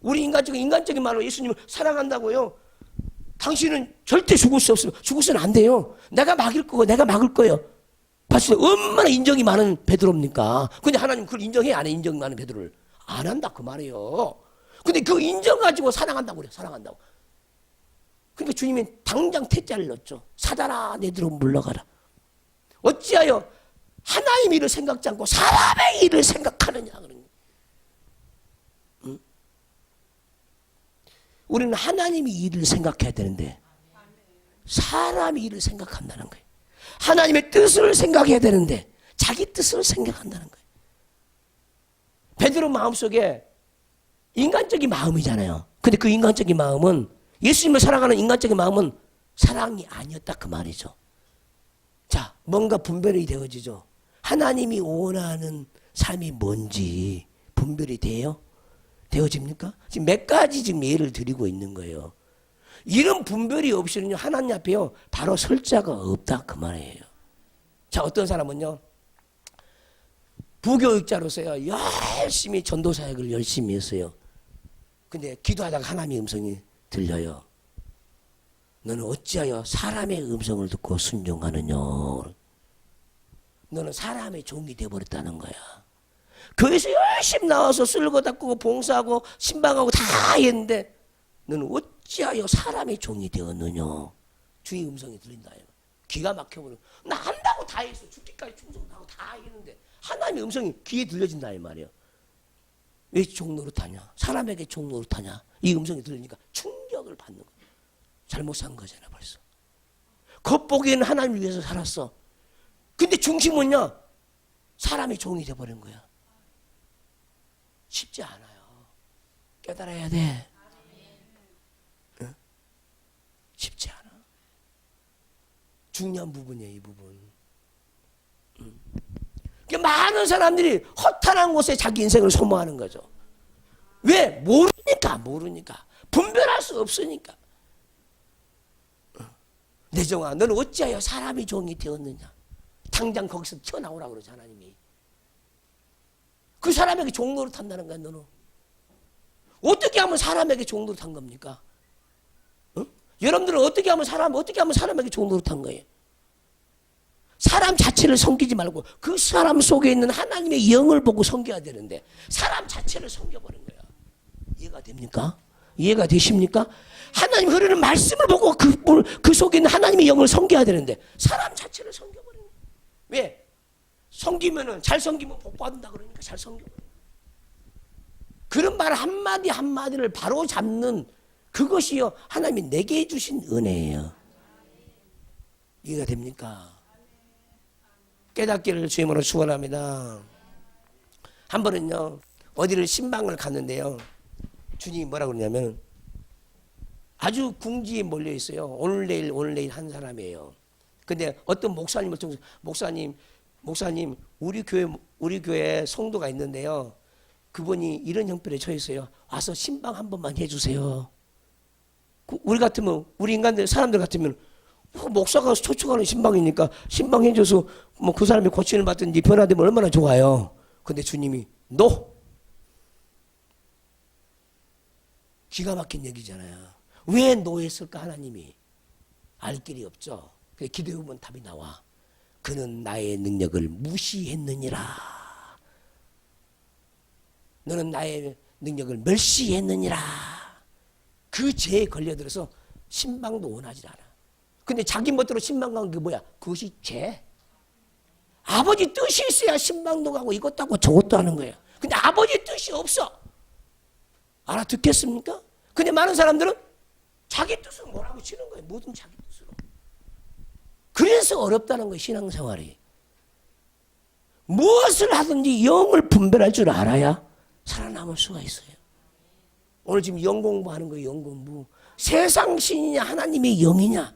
우리 인간적인 말로 예수님을 사랑한다고요. 당신은 절대 죽을 수 없어요. 죽을 수는 안 돼요. 내가 막을 거고 내가 막을 거예요. 봤어요? 얼마나 인정이 많은 베드로입니까? 근데 하나님 그걸 인정해, 안 해? 인정이 많은 베드로를 안 한다, 그 말이에요. 근데 그 인정 가지고 사랑한다고 그래요. 사랑한다고. 그러니까 주님이 당장 퇴짜를 넣었죠. 사단아, 내 뒤로 물러가라. 어찌하여 하나님의 일을 생각지 않고 사람의 일을 생각하느냐. 응? 우리는 하나님의 일을 생각해야 되는데 사람의 일을 생각한다는 거예요. 하나님의 뜻을 생각해야 되는데 자기 뜻을 생각한다는 거예요. 베드로 마음속에 인간적인 마음이잖아요. 근데 그 인간적인 마음은, 예수님을 사랑하는 인간적인 마음은 사랑이 아니었다 그 말이죠. 자, 뭔가 분별이 되어지죠. 하나님이 원하는 삶이 뭔지 분별이 돼요? 되어집니까? 지금 몇 가지 지금 예를 드리고 있는 거예요. 이런 분별이 없이는요, 하나님 앞에요, 바로 설 자가 없다 그 말이에요. 자, 어떤 사람은요, 부교육자로서요, 열심히 전도 사역을 열심히 했어요. 근데 기도하다가 하나님의 음성이 들려요. 너는 어찌하여 사람의 음성을 듣고 순종하느냐. 너는 사람의 종이 되어버렸다는 거야. 거기서 열심히 나와서 쓸고 닦고 봉사하고 신방하고 다 했는데 너는 어찌하여 사람의 종이 되었느냐. 주의 음성이 들린다. 기가 막혀버려. 나 한다고 다 했어. 죽기까지 충성하고 다 했는데 하나님의 음성이 귀에 들려진다 이 말이에요. 왜 종노릇하냐? 사람에게 종노릇하냐? 이 음성이 들리니까 충격을 받는 거야. 잘못 산 거잖아 벌써. 겉보기에는 하나님을 위해서 살았어. 근데 중심은요, 사람의 종이 돼버린 거야. 쉽지 않아요. 깨달아야 돼. 응? 쉽지 않아. 중요한 부분이에요, 이 부분. 많은 사람들이 허탄한 곳에 자기 인생을 소모하는 거죠. 왜? 모르니까. 분별할 수 없으니까. 내 종아, 너는 어찌하여 사람의 종이 되었느냐. 당장 거기서 튀어나오라고 그러죠, 하나님이. 그 사람에게 종노릇 한다는 거야, 너는. 어떻게 하면 사람에게 종노릇 한 겁니까? 어? 여러분들은 어떻게 하면 사람에게 종노릇 한 거예요? 사람 자체를 섬기지 말고 그 사람 속에 있는 하나님의 영을 보고 섬겨야 되는데 사람 자체를 섬겨버린 거야. 이해가 됩니까? 이해가 되십니까? 하나님 흐르는 말씀을 보고 그 속에 있는 하나님의 영을 섬겨야 되는데 사람 자체를 섬겨버린 거야. 왜? 잘 섬기면 복 받는다 그러니까 잘 섬겨버려. 그런 말 한마디 한마디를 바로 잡는 그것이요, 하나님이 내게 주신 은혜예요. 이해가 됩니까? 깨닫기를 주임으로 축원합니다. 한 번은요, 어디를 신방을 갔는데요, 주님이 뭐라고 그러냐면 아주 궁지에 몰려 있어요. 오늘 내일 한 사람이에요. 근데 어떤 목사님을 통해서 목사님 우리 교회 성도가 있는데요, 그분이 이런 형편에 처해 있어요. 와서 신방 한 번만 해주세요. 우리 인간들 사람들 같으면 목사가 초청하는 신방이니까 신방해줘서 뭐 그 사람이 고침을 받든지 변화되면 얼마나 좋아요. 근데 주님이 기가 막힌 얘기잖아요. 왜 했을까? 하나님이 알 길이 없죠. 기도해보면 답이 나와. 그는 나의 능력을 무시했느니라. 너는 나의 능력을 멸시했느니라. 그 죄에 걸려들어서 신방도 원하지 않아. 근데 자기 멋대로 신방 간 게 뭐야? 그것이 죄. 아버지 뜻이 있어야 신방도 가고 이것도 하고 저것도 하는 거예요. 근데 아버지 뜻이 없어. 알아듣겠습니까? 근데 많은 사람들은 자기 뜻으로 뭐라고 치는 거예요. 뭐든 자기 뜻으로. 그래서 어렵다는 거예요, 신앙생활이. 무엇을 하든지 영을 분별할 줄 알아야 살아남을 수가 있어요. 오늘 지금 영 공부하는 거예요, 영 공부. 세상 신이냐 하나님의 영이냐,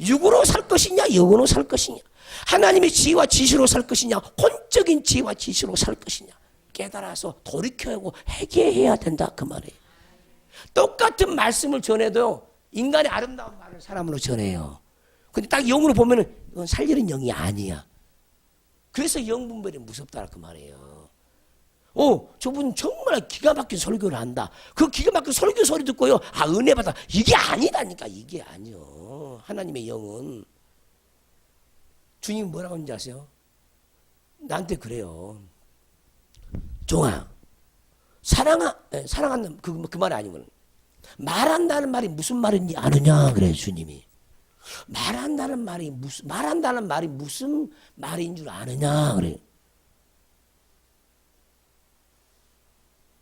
육으로 살 것이냐 영으로 살 것이냐, 하나님의 지혜와 지시로 살 것이냐 혼적인 지혜와 지시로 살 것이냐 깨달아서 돌이켜야 하고 회개해야 된다 그 말이에요. 똑같은 말씀을 전해도 인간의 아름다운 말을 사람으로 전해요. 근데 딱 영으로 보면은 이건 살리는 영이 아니야. 그래서 영분별이 무섭다 그 말이에요. 저분 정말 기가 막힌 설교를 한다. 그 기가 막힌 설교 소리 듣고요, 은혜 받아. 이게 아니다니까. 이게 아니요. 하나님의 영은. 주님이 뭐라고 하는지 아세요? 나한테 그래요. 종아, 사랑한다는 그 말이 아니고 말한다는 말이 무슨 말인지 아느냐 그래요, 주님이. 말한다는 말이 무슨 말인 줄 아느냐 그래요.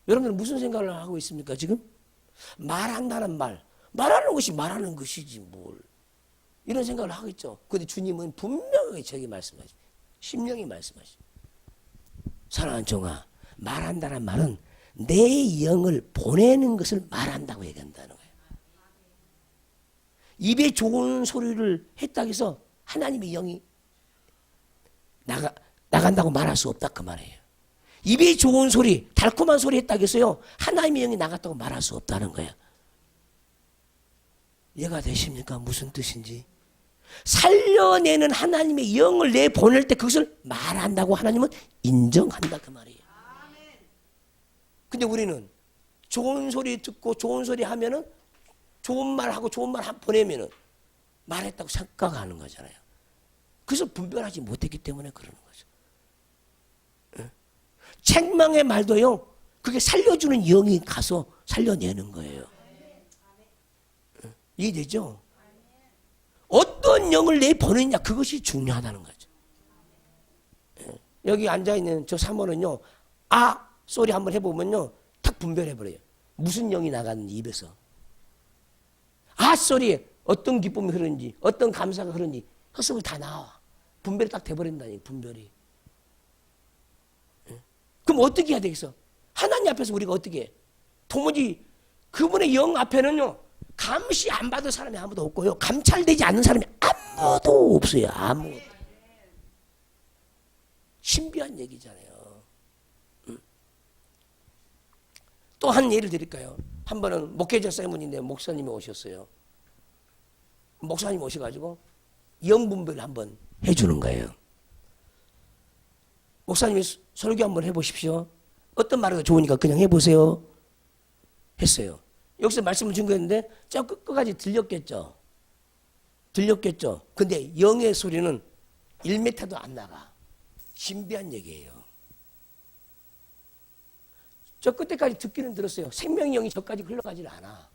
여러분들은 무슨 생각을 하고 있습니까 지금? 말한다는 말하는 것이 말하는 것이지 뭘. 이런 생각을 하겠죠. 그런데 주님은 분명하게 저에게 말씀하십니다. 심령이 말씀하십니다. 사랑하는 종아, 말한다는 말은 내 영을 보내는 것을 말한다고 얘기한다는 거예요. 입에 좋은 소리를 했다고 해서 하나님의 영이 나간다고 말할 수 없다 그 말이에요. 입에 좋은 소리, 달콤한 소리 했다고 해서요 하나님의 영이 나갔다고 말할 수 없다는 거예요. 이해가 되십니까? 무슨 뜻인지. 살려내는 하나님의 영을 내보낼 때 그것을 말한다고 하나님은 인정한다 그 말이에요. 근데 우리는 좋은 소리 듣고 좋은 소리 하면은 좋은 말 하고 좋은 말 보내면은 말했다고 생각하는 거잖아요. 그래서 분별하지 못했기 때문에 그러는 거죠. 책망의 말도요, 그게 살려주는 영이 가서 살려내는 거예요. 이해되죠? 어떤 영을 내보내느냐, 그것이 중요하다는 거죠. 여기 앉아있는 저 사모는요, 아! 소리 한번 해보면요, 딱 분별해버려요. 무슨 영이 나갔는지, 입에서. 아! 소리에 어떤 기쁨이 흐르는지, 어떤 감사가 흐르는지, 헛소리 다 나와. 분별이 딱 돼버린다니, 분별이. 그럼 어떻게 해야 되겠어? 하나님 앞에서 우리가 어떻게 해? 도무지 그분의 영 앞에는요, 감시 안 받을 사람이 아무도 없고요, 감찰되지 않는 사람이 아무도 없어요. 아무도. 신비한 얘기잖아요. 또 한 예를 드릴까요? 한 번은 목회자 세문인데 목사님이 오셨어요. 목사님 오셔가지고 영분별을 한번 해주는 거예요. 목사님이 설교 한번 해보십시오. 어떤 말이 더 좋으니까 그냥 해보세요. 했어요. 여기서 말씀을 준 거였는데 저 끝까지 들렸겠죠. 들렸겠죠. 근데 영의 소리는 1m도 안 나가. 신비한 얘기예요. 저 끝에까지 듣기는 들었어요. 생명의 영이 저까지 흘러가질 않아.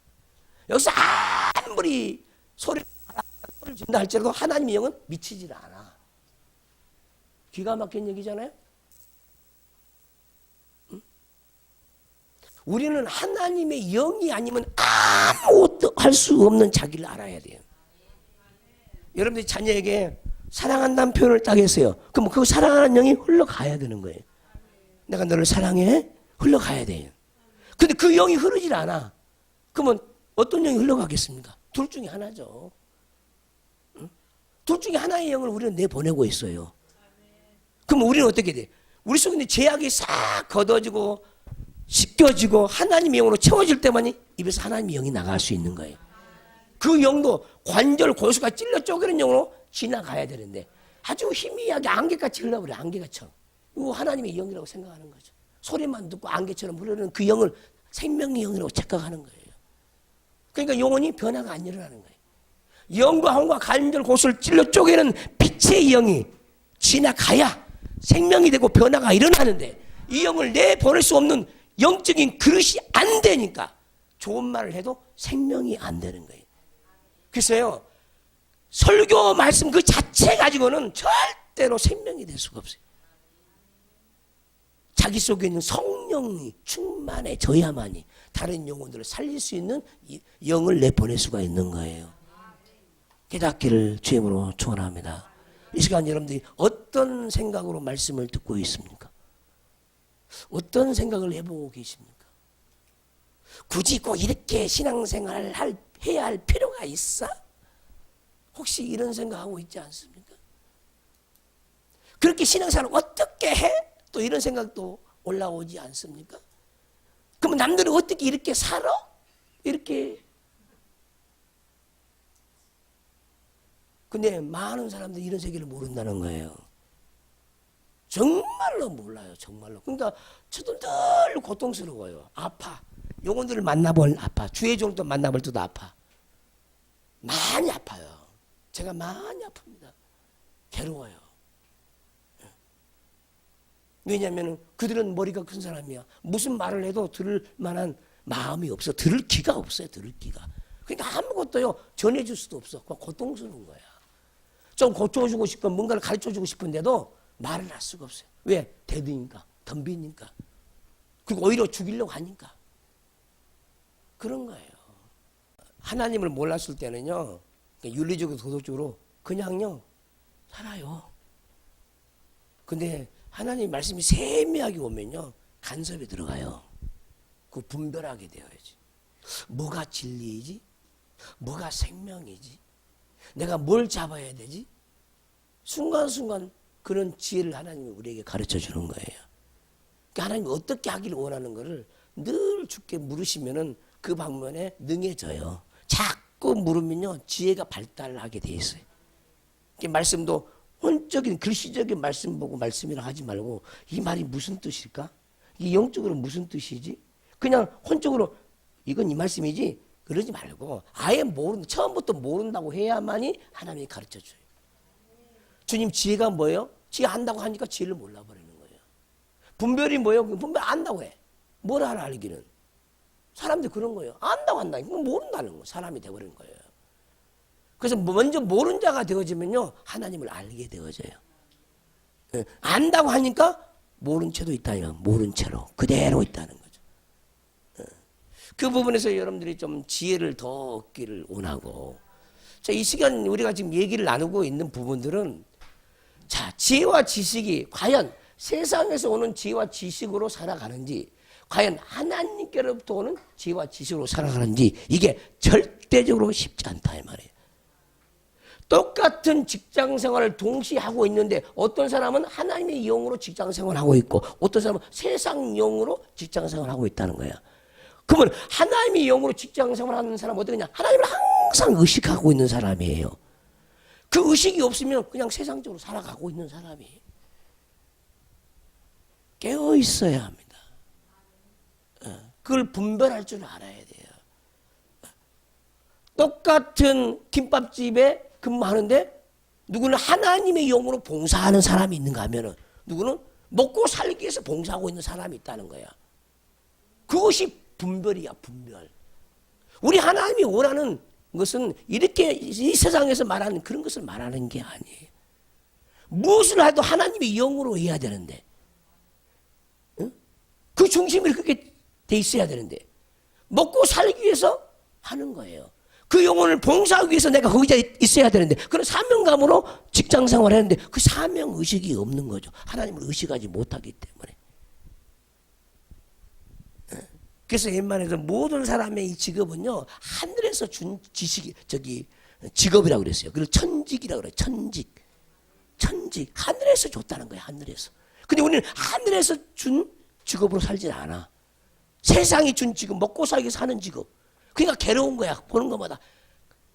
여기서 아무리 소리를 준다 할지라도 하나님의 영은 미치질 않아. 기가 막힌 얘기잖아요. 응? 우리는 하나님의 영이 아니면 아무것도 할 수 없는 자기를 알아야 돼요. 여러분들이 자녀에게 사랑한다는 표현을 딱 했어요. 그럼 그 사랑하는 영이 흘러가야 되는 거예요. 내가 너를 사랑해? 흘러가야 돼요. 근데 그 영이 흐르질 않아. 그러면 어떤 영이 흘러가겠습니까? 둘 중에 하나죠. 응? 둘 중에 하나의 영을 우리는 내보내고 있어요. 그럼 우리는 어떻게 돼? 우리 속에 있는 죄악이 싹 걷어지고 씻겨지고 하나님의 영으로 채워질 때만 입에서 하나님의 영이 나갈 수 있는 거예요. 그 영도 관절 골수가 찔러 쪼개는 영으로 지나가야 되는데 아주 희미하게 안개같이 흘러버려. 안개같처럼. 이거 하나님의 영이라고 생각하는 거죠. 소리만 듣고 안개처럼 흐르는 그 영을 생명의 영이라고 착각하는 거예요. 그러니까 영혼이 변화가 안 일어나는 거예요. 영과 혼과 관절 골수를 찔러 쪼개는 빛의 영이 지나가야 생명이 되고 변화가 일어나는데 이 영을 내보낼 수 없는 영적인 그릇이 안 되니까 좋은 말을 해도 생명이 안 되는 거예요. 그래서요, 설교 말씀 그 자체 가지고는 절대로 생명이 될 수가 없어요. 자기 속에 있는 성령이 충만해져야만이 다른 영혼들을 살릴 수 있는 영을 내보낼 수가 있는 거예요. 깨닫기를 주임으로 축원합니다. 이 시간 여러분들이 어떤 생각으로 말씀을 듣고 있습니까? 어떤 생각을 해보고 계십니까? 굳이 꼭 이렇게 신앙생활을 해야 할 필요가 있어? 혹시 이런 생각하고 있지 않습니까? 그렇게 신앙생활을 어떻게 해? 또 이런 생각도 올라오지 않습니까? 그러면 남들은 어떻게 이렇게 살아? 이렇게. 근데 많은 사람들이 이런 세계를 모른다는 거예요. 정말로 몰라요. 정말로. 그러니까 저도 늘 고통스러워요. 아파. 영혼들을 만나볼 아파. 주의 종도 만나볼 때도 아파. 많이 아파요. 제가 많이 아픕니다. 괴로워요. 왜냐하면 그들은 머리가 큰 사람이야. 무슨 말을 해도 들을 만한 마음이 없어. 들을 기가 없어요. 들을 기가. 그러니까 아무것도요 전해줄 수도 없어. 고통스러운 거야. 좀 고쳐주고 싶고 뭔가를 가르쳐주고 싶은데도 말을 할 수가 없어요. 왜? 대비니까. 덤비니까. 그리고 오히려 죽이려고 하니까. 그런 거예요. 하나님을 몰랐을 때는요, 윤리적으로 도덕적으로 그냥요 살아요. 근데 하나님 말씀이 세미하게 오면요 간섭이 들어가요. 그 분별하게 되어야지. 뭐가 진리이지? 뭐가 생명이지? 내가 뭘 잡아야 되지? 순간순간 그런 지혜를 하나님이 우리에게 가르쳐 주는 거예요. 그러니까 하나님이 어떻게 하기를 원하는 것을 늘 주께 물으시면은 그 방면에 능해져요. 자꾸 물으면요, 지혜가 발달하게 돼 있어요. 말씀도 혼적인 글씨적인 말씀 보고 말씀이라 하지 말고 이 말이 무슨 뜻일까? 이 영적으로 무슨 뜻이지? 그냥 혼적으로 이건 이 말씀이지 그러지 말고 아예 처음부터 모른다고 해야만이 하나님이 가르쳐줘요. 주님 지혜가 뭐예요? 지혜 안다고 하니까 지혜를 몰라버리는 거예요. 분별이 뭐예요? 분별 안다고 해. 뭘 알아 알기는. 사람들이 그런 거예요. 안다고 한다. 이건 모른다는 거. 사람이 돼버린 거예요. 그래서 먼저 모른 자가 되어지면요, 하나님을 알게 되어져요. 안다고 하니까 모른 채도 있다니까. 모른 채로 그대로 있다는 거죠. 그 부분에서 여러분들이 좀 지혜를 더 얻기를 원하고, 자, 이 시간 우리가 지금 얘기를 나누고 있는 부분들은, 자, 지혜와 지식이 과연 세상에서 오는 지혜와 지식으로 살아가는지, 과연 하나님께로부터 오는 지혜와 지식으로 살아가는지, 이게 절대적으로 쉽지 않다 이 말이에요. 똑같은 직장 생활을 동시에 하고 있는데 어떤 사람은 하나님의 영으로 직장 생활하고 있고 어떤 사람은 세상 영으로 직장 생활하고 있다는 거야. 그러면 하나님의 영으로 직장 생활하는 사람은 어떠냐? 하나님을 항상 의식하고 있는 사람이에요. 그 의식이 없으면 그냥 세상적으로 살아가고 있는 사람이에요. 깨어 있어야 합니다. 그걸 분별할 줄 알아야 돼요. 똑같은 김밥집에 근무하는데 누구는 하나님의 영으로 봉사하는 사람이 있는가 하면은 누구는 먹고 살기 위해서 봉사하고 있는 사람이 있다는 거야. 그것이 분별이야, 분별. 우리 하나님이 원하는 것은 이렇게 이 세상에서 말하는 그런 것을 말하는 게 아니에요. 무엇을 해도 하나님의 영으로 해야 되는데, 응? 그 중심이 그렇게 돼 있어야 되는데, 먹고 살기 위해서 하는 거예요. 그 영혼을 봉사하기 위해서 내가 거기에 있어야 되는데 그런 사명감으로 직장 생활을 했는데 그 사명 의식이 없는 거죠. 하나님을 의식하지 못하기 때문에. 그래서 웬만해서 모든 사람의 이 직업은요, 하늘에서 준 지식이 직업이라고 그랬어요. 그리고 천직이라고 그래요. 천직. 하늘에서 줬다는 거예요. 하늘에서. 근데 우리는 하늘에서 준 직업으로 살질 않아. 세상이 준 직업, 먹고 살기 위해서 하는 직업. 그러니까 괴로운 거야. 보는 것마다.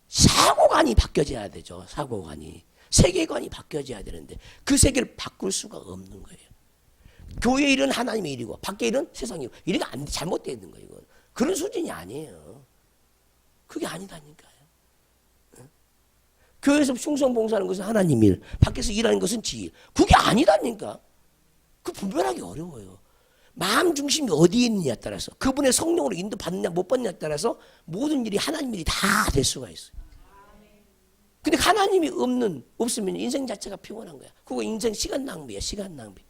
사고관이 바뀌어져야 되죠. 사고관이. 세계관이 바뀌어져야 되는데 그 세계를 바꿀 수가 없는 거예요. 교회 일은 하나님의 일이고 밖에 일은 세상이고 이렇게 잘못되어 있는 거예요. 이건. 그런 수준이 아니에요. 그게 아니다니까요. 교회에서 충성봉사하는 것은 하나님 일, 밖에서 일하는 것은 지 일. 그게 아니다니까. 그 분별하기 어려워요. 마음 중심이 어디에 있느냐에 따라서 그분의 성령으로 인도 받느냐 못 받느냐에 따라서 모든 일이 하나님 일이 다 될 수가 있어요. 근데 하나님이 없으면 인생 자체가 피곤한 거야. 그거 인생 시간 낭비야. 시간 낭비.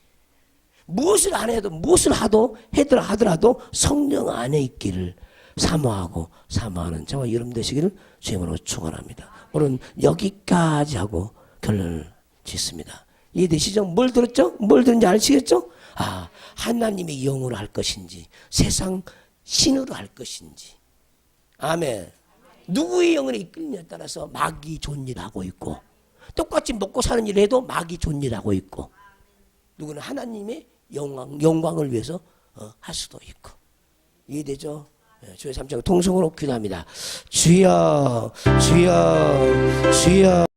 무엇을 안 해도 무엇을 하더라도 성령 안에 있기를 사모하는 저와 여러분 되시기를 주님으로 축원합니다. 오늘 여기까지 하고 결론을 짓습니다. 이해되시죠? 뭘 들었죠? 뭘 들은지 아시겠죠? 아, 하나님의 영으로 할 것인지 세상 신으로 할 것인지. 아멘. 누구의 영으로 이끌느냐에 따라서 마귀 좋은 일 하고 있고 똑같이 먹고 사는 일을 해도 마귀 좋은 일 하고 있고 누구는 하나님의 영광을 위해서 할 수도 있고. 이해되죠? 주의 삼창 통성으로 기도합니다. 주여 주여 주여.